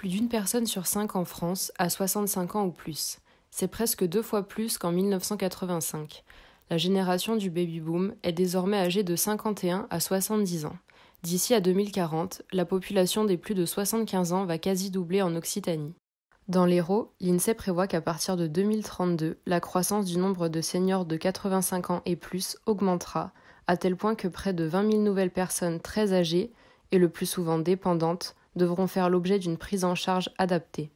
plus d'une personne sur 5 en France a 65 ans ou plus. C'est presque 2 fois plus qu'en 1985. La génération du baby-boom est désormais âgée de 51 à 70 ans. D'ici à 2040, la population des plus de 75 ans va quasi doubler en Occitanie. Dans l'Hérault, l'INSEE prévoit qu'à partir de 2032, la croissance du nombre de seniors de 85 ans et plus augmentera, à tel point que près de 20 000 nouvelles personnes très âgées, et le plus souvent dépendantes, devront faire l'objet d'une prise en charge adaptée.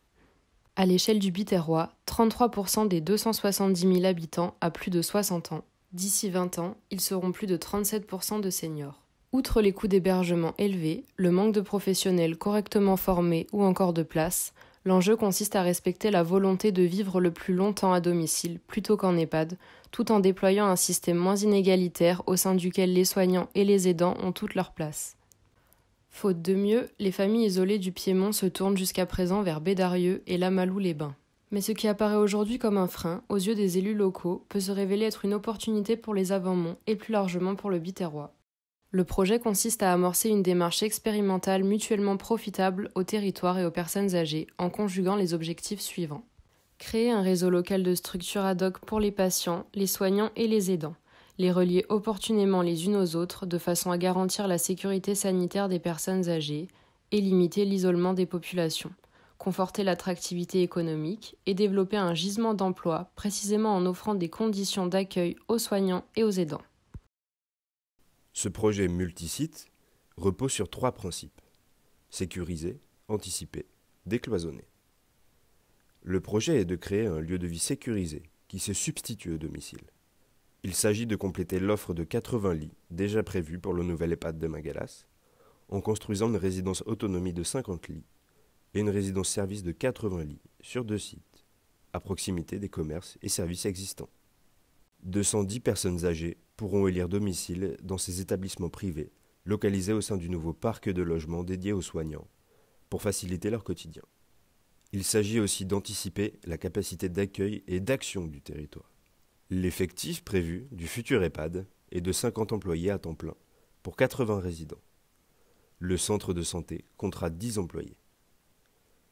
À l'échelle du Biterrois, 33% des 270 000 habitants a plus de 60 ans. D'ici 20 ans, ils seront plus de 37% de seniors. Outre les coûts d'hébergement élevés, le manque de professionnels correctement formés ou encore de place, l'enjeu consiste à respecter la volonté de vivre le plus longtemps à domicile plutôt qu'en EHPAD, tout en déployant un système moins inégalitaire au sein duquel les soignants et les aidants ont toute leur place. Faute de mieux, les familles isolées du Piémont se tournent jusqu'à présent vers Bédarieux et Lamalou-les-Bains. Mais ce qui apparaît aujourd'hui comme un frein, aux yeux des élus locaux, peut se révéler être une opportunité pour les Avants-Monts et plus largement pour le Biterrois. Le projet consiste à amorcer une démarche expérimentale mutuellement profitable aux territoires et aux personnes âgées, en conjuguant les objectifs suivants. Créer un réseau local de structures ad hoc pour les patients, les soignants et les aidants. Les relier opportunément les unes aux autres de façon à garantir la sécurité sanitaire des personnes âgées et limiter l'isolement des populations, conforter l'attractivité économique et développer un gisement d'emploi précisément en offrant des conditions d'accueil aux soignants et aux aidants. Ce projet multisite repose sur 3 principes: sécuriser, anticiper, décloisonner. Le projet est de créer un lieu de vie sécurisé qui se substitue au domicile. Il s'agit de compléter l'offre de 80 lits déjà prévue pour le nouvel EHPAD de Magalas, en construisant une résidence autonomie de 50 lits et une résidence service de 80 lits sur 2 sites, à proximité des commerces et services existants. 210 personnes âgées pourront élire domicile dans ces établissements privés, localisés au sein du nouveau parc de logements dédié aux soignants, pour faciliter leur quotidien. Il s'agit aussi d'anticiper la capacité d'accueil et d'action du territoire. L'effectif prévu du futur EHPAD est de 50 employés à temps plein pour 80 résidents. Le centre de santé comptera 10 employés.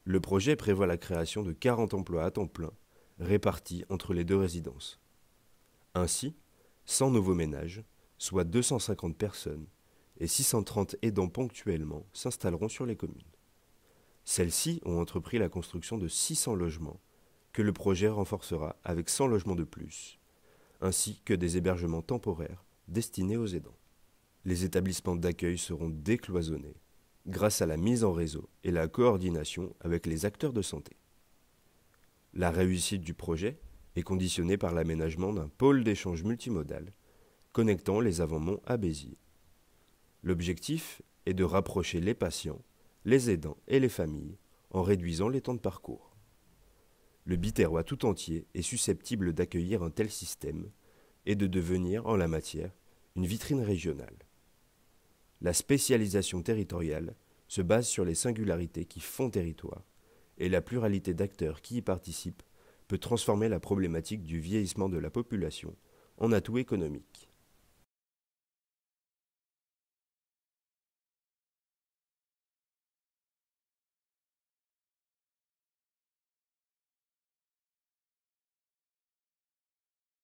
Le projet prévoit la création de 40 emplois à temps plein répartis entre les 2 résidences. Ainsi, 100 nouveaux ménages, soit 250 personnes, et 630 aidants ponctuellement s'installeront sur les communes. Celles-ci ont entrepris la construction de 600 logements, que le projet renforcera avec 100 logements de plus, ainsi que des hébergements temporaires destinés aux aidants. Les établissements d'accueil seront décloisonnés grâce à la mise en réseau et la coordination avec les acteurs de santé. La réussite du projet est conditionnée par l'aménagement d'un pôle d'échange multimodal connectant les Avants-Monts à Béziers. L'objectif est de rapprocher les patients, les aidants et les familles en réduisant les temps de parcours. Le Biterrois tout entier est susceptible d'accueillir un tel système et de devenir, en la matière, une vitrine régionale. La spécialisation territoriale se base sur les singularités qui font territoire, et la pluralité d'acteurs qui y participent peut transformer la problématique du vieillissement de la population en atout économique.